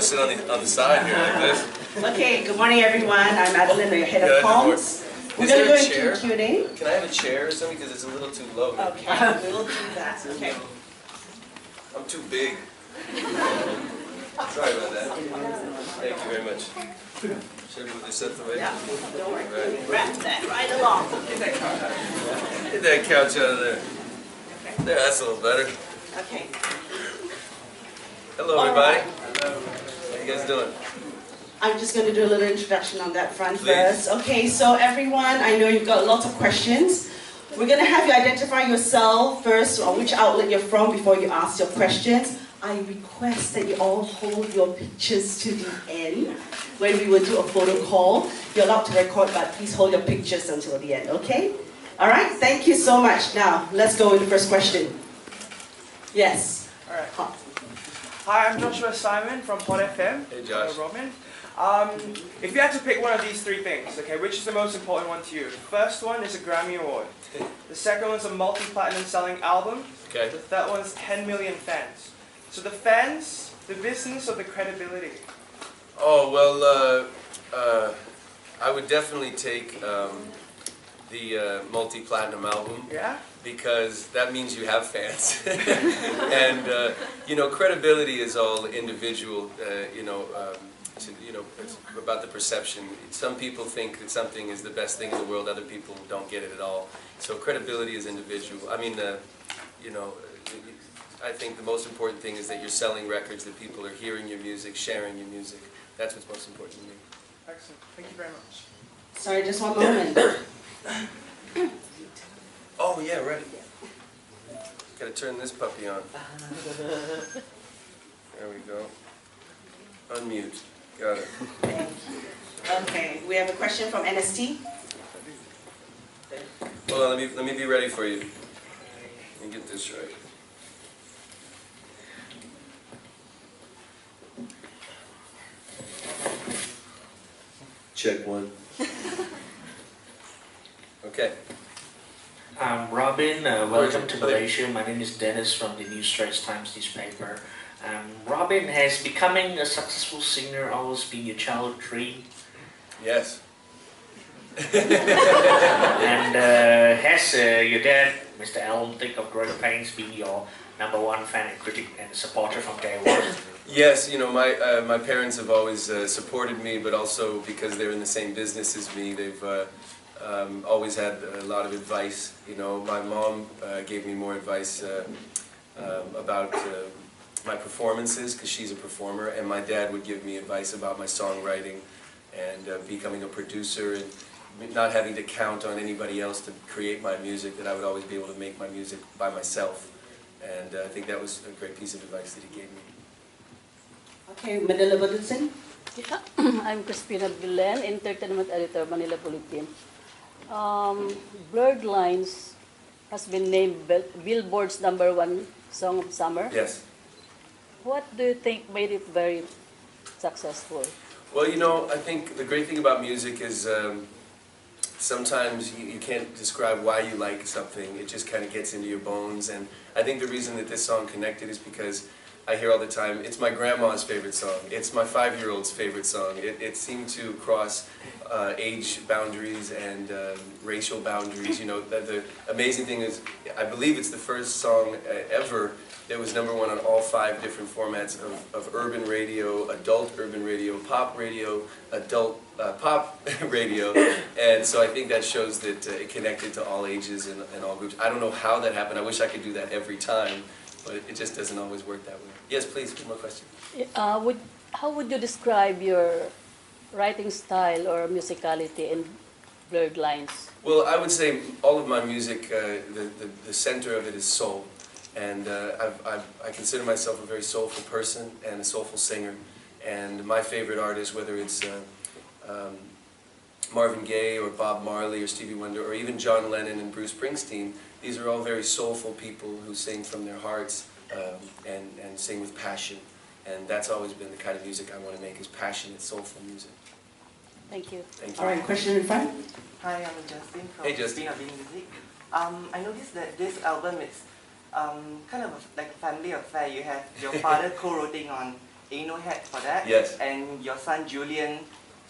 to sit on the side here like this. Okay, good morning everyone. I'm Adeline, your head of comms. We're going to go into Q&A. Can I have a chair or something because it's a little too low? Okay, we'll do that. Okay. I'm too big. Sorry about that. Thank you very much. Should I put this up the way? Yeah, don't worry. Right. Wrap that right along. Get that couch out of there. There, that's a little better. Okay. Hello, everybody. Hello. How you guys doing? I'm just going to do a little introduction on that front Please. first. Okay, so everyone, I know you've got lots of questions. We're going to have you identify yourself first, or which outlet you're from, before you ask your questions. I request that you all hold your pictures to the end when we will do a photo call. You're allowed to record, but please hold your pictures until the end, okay? All right, thank you so much. Now, let's go with the first question. Yes. All right. Hi, I'm Joshua Simon from Hot FM. Hey, Josh. Hello, Robin. If you had to pick one of these three things, okay, which is the most important one to you? The first one is a Grammy Award. The second one is a multi-platinum selling album. Okay. The third one is 10 million fans. So the fans, the business, or the credibility? Oh, well, I would definitely take the multi-platinum album. Yeah? Because that means you have fans. And, you know, credibility is all individual, it's about the perception. Some people think that something is the best thing in the world, other people don't get it at all. So credibility is individual. I mean, I think the most important thing is that you're selling records, that people are hearing your music, sharing your music. That's what's most important to me. Excellent. Thank you very much. Sorry, just one moment. Oh, yeah, right. Gotta turn this puppy on. There we go. Unmute. Got it. Okay, we have a question from NST. Hold on, let me be ready for you. Let me get this right. Check one. Okay. Robin, welcome to Malaysia. My name is Dennis from the New Straits Times newspaper. Robin, has becoming a successful singer always been your childhood dream? Yes. And has your dad, Mr. Alan Thicke of Greater Pains, been your #1 fan and critic and supporter from day one? Yes, you know, my parents have always supported me, but also because they're in the same business as me, they've always had a lot of advice. You know, my mom gave me more advice about my performances, because she's a performer, and my dad would give me advice about my songwriting and becoming a producer and not having to count on anybody else to create my music, that I would always be able to make my music by myself. And I think that was a great piece of advice that he gave me. Okay, Manila Bulletin. Yeah. I'm Crispina Villen, Entertainment Editor, Manila Bulletin. Blurred Lines has been named Billboard's #1 song of summer. Yes. What do you think made it very successful? Well, you know, I think the great thing about music is sometimes you can't describe why you like something. It just kind of gets into your bones. And I think the reason that this song connected is because I hear all the time, it's my grandma's favorite song. It's my 5-year-old's favorite song. It seemed to cross age boundaries and racial boundaries. You know, the amazing thing is, I believe it's the first song ever that was #1 on all 5 different formats of urban radio, adult urban radio, pop radio, adult pop radio. And so I think that shows that it connected to all ages and all groups. I don't know how that happened. I wish I could do that every time, but it just doesn't always work that way. Yes, please, one more question. How would you describe your writing style or musicality in Blurred Lines? Well, I would say all of my music, the center of it is soul. And I consider myself a very soulful person and a soulful singer. And my favorite artists, whether it's Marvin Gaye or Bob Marley or Stevie Wonder or even John Lennon and Bruce Springsteen, these are all very soulful people who sing from their hearts and sing with passion. And that's always been the kind of music I want to make, is passionate, soulful music. Thank you. Thank you. All right, question in front. Hi, I'm Justin from Hey, Justin. Music. I noticed that this album is kind of like a family affair. You have your father co-writing on Ain't No Hat for that. Yes. And your son Julian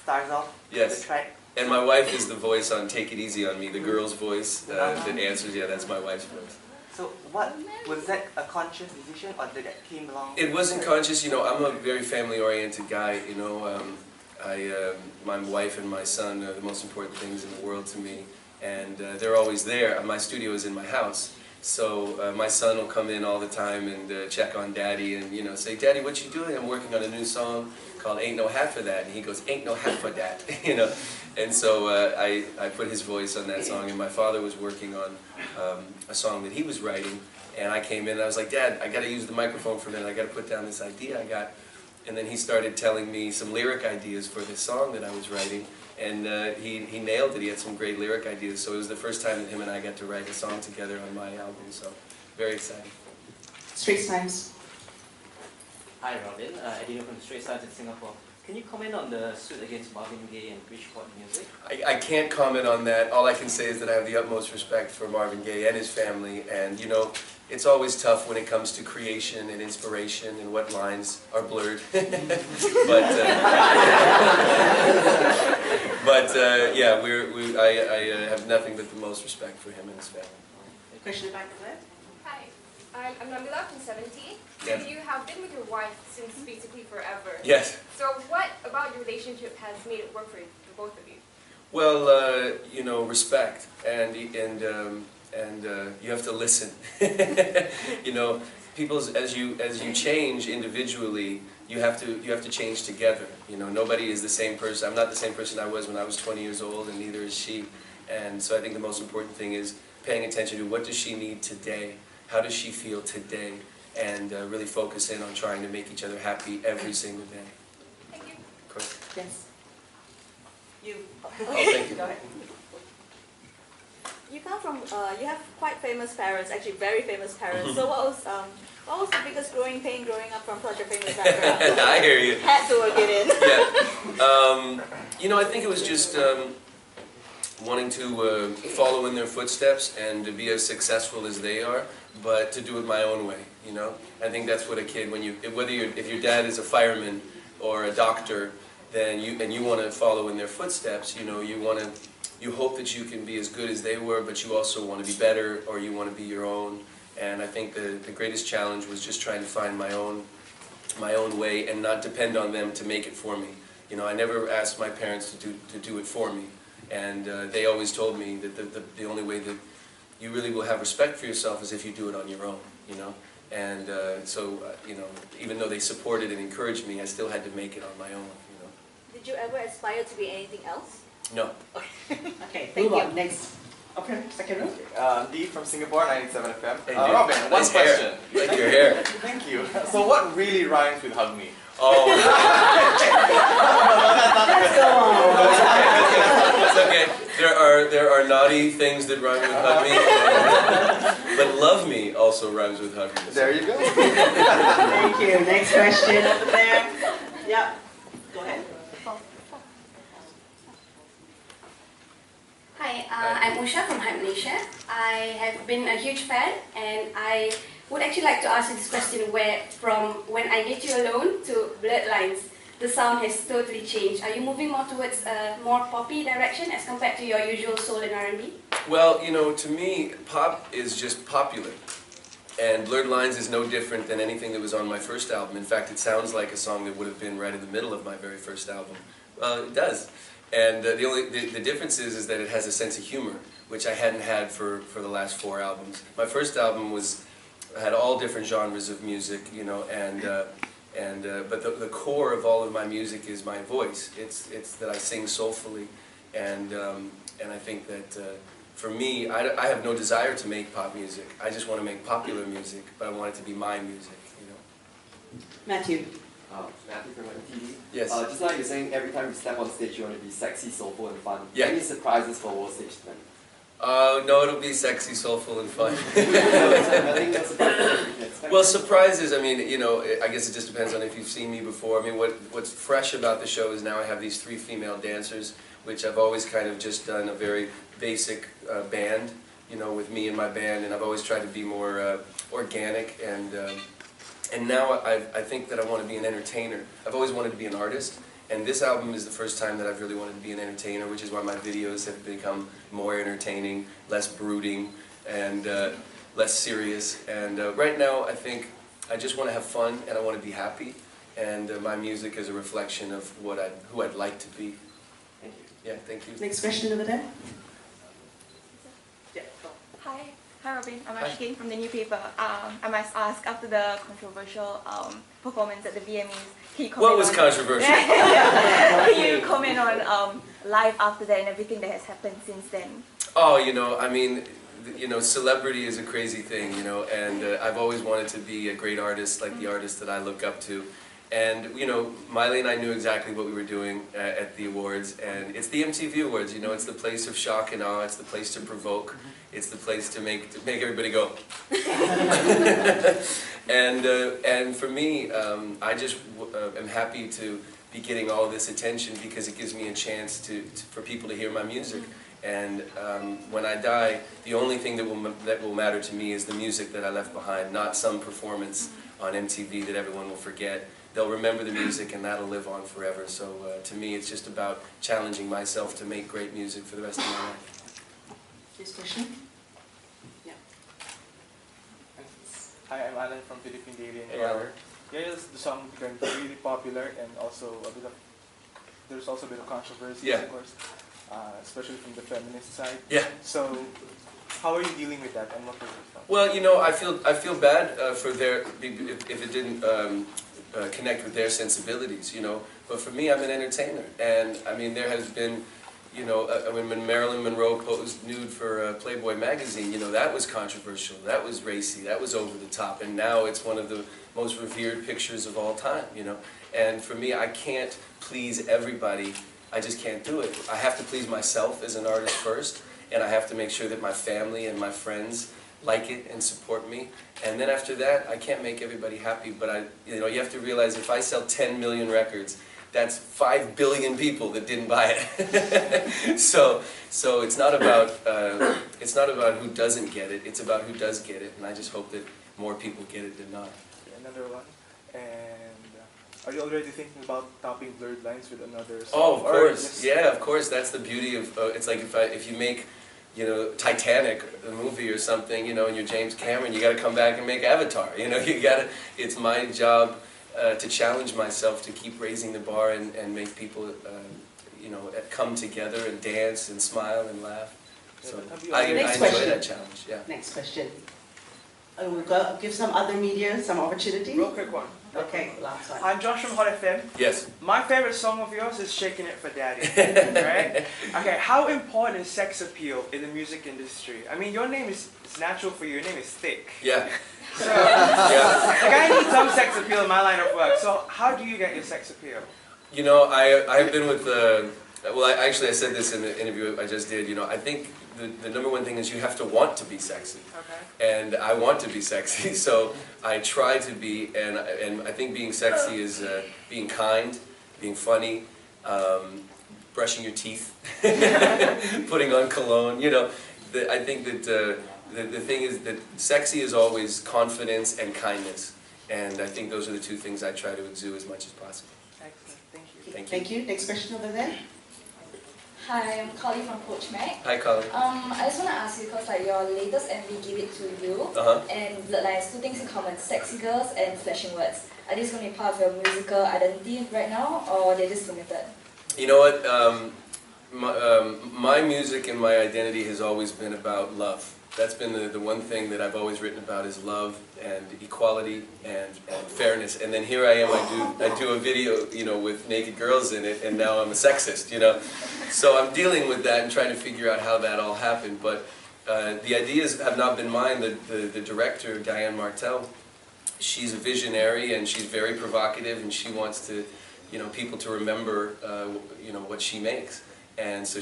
stars off Yes. the track. And my wife is the voice on Take It Easy on Me, the girl's voice that answers. Yeah, that's my wife's voice. So what was that a conscious decision or did that came along? It wasn't conscious, you know. I'm a very family-oriented guy, you know. My wife and my son are the most important things in the world to me, and they're always there. My studio is in my house, so my son will come in all the time and check on Daddy and, you know, say, Daddy, what you doing? I'm working on a new song called Ain't No Hat for That, and he goes, Ain't no hat for that, you know. And so I put his voice on that song, and my father was working on a song that he was writing, and I came in and I was like, Dad, I got to use the microphone for a minute, I got to put down this idea I got. And then he started telling me some lyric ideas for this song that I was writing, and he nailed it. He had some great lyric ideas, so it was the first time that him and I got to write a song together on my album, so very exciting. Straits Times. Hi Robin, Eddie from the Straits Times in Singapore. Can you comment on the suit against Marvin Gaye and Bridgeport Music? I can't comment on that. All I can say is that I have the utmost respect for Marvin Gaye and his family, and you know, it's always tough when it comes to creation and inspiration and what lines are blurred. but yeah, I have nothing but the most respect for him and his family. Question back there. Hi, I'm Nabila from 17. Yeah. You have been with your wife since basically forever. Yes. So what about your relationship has made it work for both of you? Well, you know, respect, and you have to listen. You know, as you change individually, you have to change together. You know, nobody is the same person. I'm not the same person I was when I was 20 years old, and neither is she. And so I think the most important thing is paying attention to what does she need today, how does she feel today, and really focus in on trying to make each other happy every single day. Thank you. Of course. Yes. You. Oh, thank you. Go ahead. You come from, you have quite famous parents, actually very famous parents. So what was the biggest growing pain growing up from such a famous background? I hear you. Had to work it in. Yeah. You know, I think it was just wanting to follow in their footsteps and to be as successful as they are, but to do it my own way. You know, I think that's what a kid, if your dad is a fireman or a doctor, then you want to follow in their footsteps. You know, you hope that you can be as good as they were, but you also want to be better, or you want to be your own. And I think the greatest challenge was just trying to find my own way and not depend on them to make it for me. You know, I never asked my parents to do it for me, and they always told me that the only way that you really will have respect for yourself is if you do it on your own. You know, and you know, even though they supported and encouraged me, I still had to make it on my own. You know. Did you ever aspire to be anything else? No. Okay, thank you. Next. Okay, second row. Dee from Singapore, 97 FM. Hey, Robin, one nice hair. question. Like your hair. Thank you. So what really rhymes with hug me? Oh. Let's go on. It's okay. There are naughty things that rhyme with hug me, but love me also rhymes with hug me. There you go. Thank you. Next question over there. Yeah. Go ahead. Hi, I'm Usha from Malaysia. I have been a huge fan, and I would actually like to ask you this question from When I Need You Alone to Blurred Lines. The sound has totally changed. Are you moving more towards a more poppy direction as compared to your usual soul and R&B? Well, you know, to me, pop is just popular. And Blurred Lines is no different than anything that was on my first album. In fact, it sounds like a song that would have been right in the middle of my very first album. Well, it does. And the difference is that it has a sense of humor, which I hadn't had for the last 4 albums. My first album had all different genres of music, you know, but the core of all of my music is my voice. It's that I sing soulfully, and I think that for me, I have no desire to make pop music. I just want to make popular music, but I want it to be my music, you know. Matthew. Matthew from MTV. Yes. Just like you're saying, every time you step on stage, you want to be sexy, soulful, and fun. Yeah. Any surprises for World Stage then? No, it'll be sexy, soulful, and fun. Nothing else surprises we can expect. Well, surprises, I mean, you know, I guess it just depends on if you've seen me before. I mean, what's fresh about the show is now I have these 3 female dancers, which I've always kind of just done a very basic band, you know, with me and my band, and I've always tried to be more organic and And now I think that I want to be an entertainer. I've always wanted to be an artist, and this album is the first time that I've really wanted to be an entertainer, which is why my videos have become more entertaining, less brooding, and less serious. And right now I think I just want to have fun and I want to be happy, and my music is a reflection of who I'd like to be. Thank you. Yeah, thank you. Next question over there. Hi. Hi Robin, I'm Ashkin from the newspaper. I must ask, after the controversial performance at the VMAs, can you comment What was controversial? Can you comment on life after that and everything that has happened since then? Oh, I mean, celebrity is a crazy thing, and I've always wanted to be a great artist, like the artist that I look up to. And, Miley and I knew exactly what we were doing at the awards, and it's the MTV Awards, it's the place of shock and awe, it's the place to provoke, it's the place to make everybody go. And for me, I just am happy to be getting all this attention because it gives me a chance for people to hear my music. And when I die, the only thing that will matter to me is the music that I left behind, not some performance on MTV that everyone will forget. They'll remember the music and that'll live on forever. So to me, it's just about challenging myself to make great music for the rest of my life. This question? Yeah. Hi, I'm Alan from Philippine Daily Hey, Alan. Yes, the song became really popular, and also there's also a bit of controversy, Yeah. of course, especially from the feminist side. Yeah. So, how are you dealing with that, and what was your response? Well, I feel bad for if it didn't connect with their sensibilities, But for me, I'm an entertainer, and I mean, there has been, when Marilyn Monroe posed nude for Playboy magazine, that was controversial, that was racy, that was over the top, and now it's one of the most revered pictures of all time, And for me, I can't please everybody. I just can't do it. I have to please myself as an artist first, and I have to make sure that my family and my friends like it and support me. And then after that, I can't make everybody happy, but you have to realize if I sell 10 million records, that's 5 billion people that didn't buy it. so it's not about who doesn't get it. It's about who does get it, and I just hope that more people get it than not. Another one, and are you already thinking about topping Blurred Lines with another song? Oh, of course. Yeah, of course. That's the beauty of. It's like if you make, Titanic, a movie or something, and you're James Cameron, you got to come back and make Avatar. You got to. It's my job to challenge myself to keep raising the bar and make people, come together and dance and smile and laugh. So I enjoy that challenge. Yeah. Next question. We'll give some other media some opportunity. Real quick one. Okay, last one. I'm Josh from Hot FM. Yes. My favorite song of yours is Shaking It for Daddy. Right? Okay, how important is sex appeal in the music industry? I mean, your name is, it's natural for you, your name is Thicke. Yeah. So, like I need some sex appeal in my line of work. So how do you get your sex appeal? I've been with, I said this in the interview I just did, I think the number one thing is you have to want to be sexy. Okay. And I want to be sexy, so I try to be, and I think being sexy is being kind, being funny, brushing your teeth, putting on cologne, I think that the thing is that sexy is always confidence and kindness, and I think those are the two things I try to exude as much as possible. Excellent, thank you. Thank you. Next question over there. Hi, I'm Collie from Coach Mac. Hi, Collie. I just want to ask you, because your latest MV, Give It To You, and Bloodlines, two things in common, sexy girls and flashing words. Are these going to be part of your musical identity right now, or they're just limited? You know what, my music and my identity has always been about love. That's been the one thing that I've always written about is love and equality and fairness. And then here I am, I do a video, with naked girls in it, and now I'm a sexist, So I'm dealing with that and trying to figure out how that all happened. But the ideas have not been mine. The director, Diane Martel, she's a visionary and she's very provocative, and she wants to, people to remember, what she makes. And so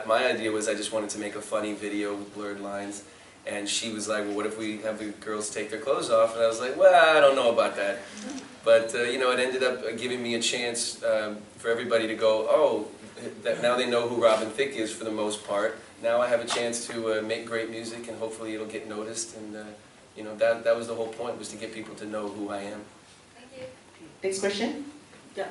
my idea was I just wanted to make a funny video with blurred lines, and she was like, well, what if we have the girls take their clothes off? And I was like, well, I don't know about that. But, it ended up giving me a chance for everybody to go, oh, now they know who Robin Thicke is for the most part. Now I have a chance to make great music, and hopefully it'll get noticed, and you know, that was the whole point, was to get people to know who I am. Thank you. Next question? Yeah.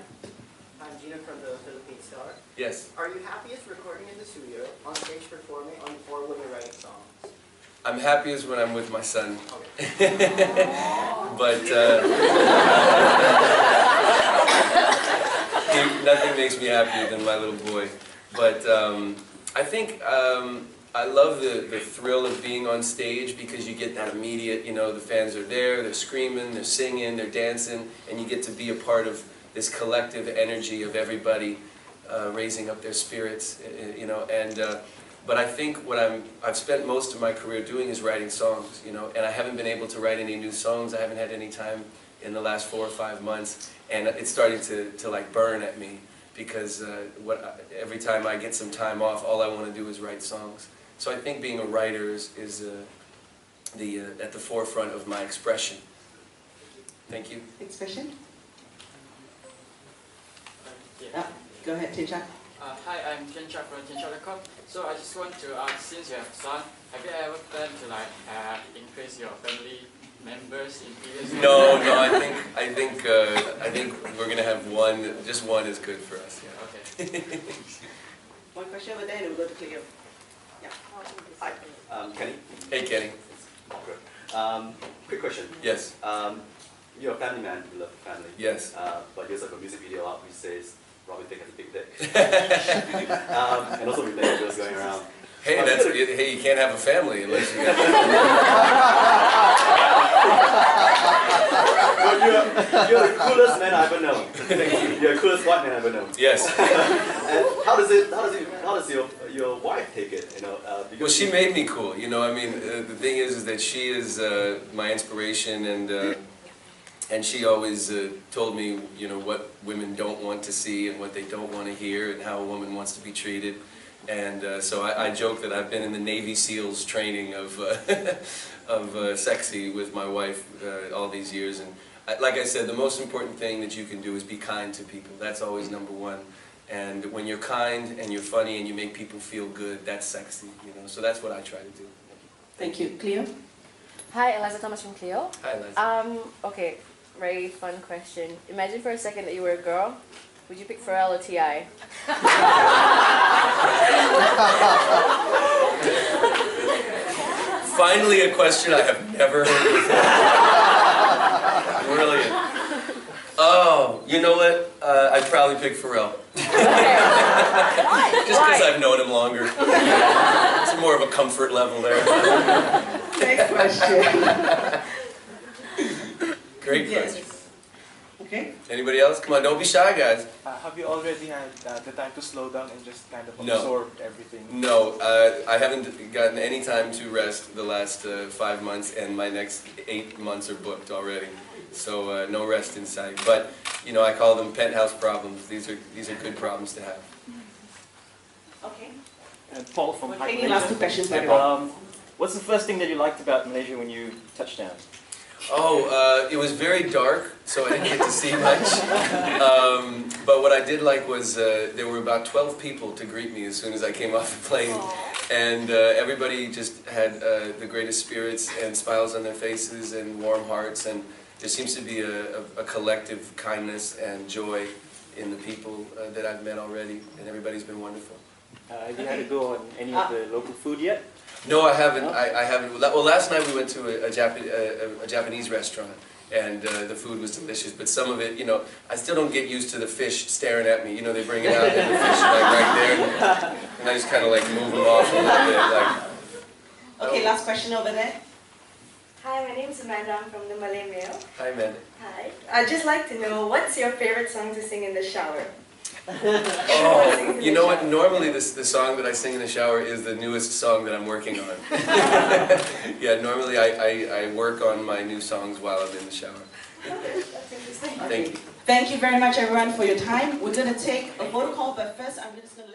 I'm Gina from the Philippine Star. Yes. Are you happiest recording in the studio, on stage performing, or when you're writing songs? I'm happiest when I'm with my son. But nothing makes me happier than my little boy. But I think I love the thrill of being on stage, because you get that immediate, you know, the fans are there, they're screaming, they're singing, they're dancing, and you get to be a part of this collective energy of everybody raising up their spirits, you know. And but I think what I've spent most of my career doing is writing songs, you know, and I haven't been able to write any new songs. I haven't had any time in the last 4 or 5 months, and it's starting to like burn at me, because every time I get some time off, all I want to do is write songs. So I think being a writer is at the forefront of my expression. Thank you. Expression? Go ahead, Tiancha. Hi, I'm Tiancha from Tiancha.com. So I just want to ask, since you have a son, have you ever planned to like increase your family members in previous? No, I think we're gonna have one. Just one is good for us. Yeah. Okay. One question over there, and we'll go to Cleo. Yeah. Hi. Kenny? Hey, Kenny. Good. Quick question. Yes. You're a family man, you love family. Yes. But you also have a music video out which says Robin Thicke has a big dick. And also with that girls going around. Hey, hey, you can't have a family unless you got. Well, you're the coolest man I ever known. You're the coolest white man I ever known. Yes. And how does your wife take it? You know, well, she made me cool. You know, I mean, the thing is that she is my inspiration, and she always told me, you know, what women don't want to see and what they don't want to hear, and how a woman wants to be treated. And so I joke that I've been in the Navy SEALs training of sexy with my wife all these years. And like I said, the most important thing that you can do is be kind to people. That's always number one. And when you're kind and you're funny and you make people feel good, that's sexy, you know. So that's what I try to do. Thank you. Cleo? Hi, Eliza Thomas from Cleo. Hi, Eliza. Okay, very fun question. Imagine for a second that you were a girl. Would you pick Pharrell or T.I.? Finally, a question I have never heard before. Brilliant. Oh, you know what? I'd probably pick Pharrell. Just because I've known him longer. It's more of a comfort level there. Next question. Great question. Okay. Anybody else? Come on, don't be shy, guys. Have you already had the time to slow down and just kind of No. absorb everything? No, I haven't gotten any time to rest the last 5 months, and my next 8 months are booked already. So no rest in sight. But you know, I call them penthouse problems. These are good problems to have. Okay. And Paul from We're taking last 2 questions. What's the first thing that you liked about Malaysia when you touched down? Oh, it was very dark, so I didn't get to see much. But what I did like was there were about 12 people to greet me as soon as I came off the plane. And everybody just had the greatest spirits and smiles on their faces and warm hearts. And there seems to be a collective kindness and joy in the people that I've met already. And everybody's been wonderful. Have you had to go on any of the local food yet? No, I haven't. I haven't. Well, last night we went to a Japanese restaurant, and the food was delicious. But some of it, you know, I still don't get used to the fish staring at me. You know, they bring it out and the fish like right there, and I just kind of like move them off a little bit. Like. Okay, last question over there. Hi, my name is Amanda. I'm from the Malay Mail. Hi, Amanda. Hi. I'd just like to know, what's your favorite song to sing in the shower? Oh, you know what? Normally the song that I sing in the shower is the newest song that I'm working on. Yeah, normally I work on my new songs while I'm in the shower. That's interesting. Thank you. Thank you very much, everyone, for your time. We're going to take a photo call, but first I'm just going to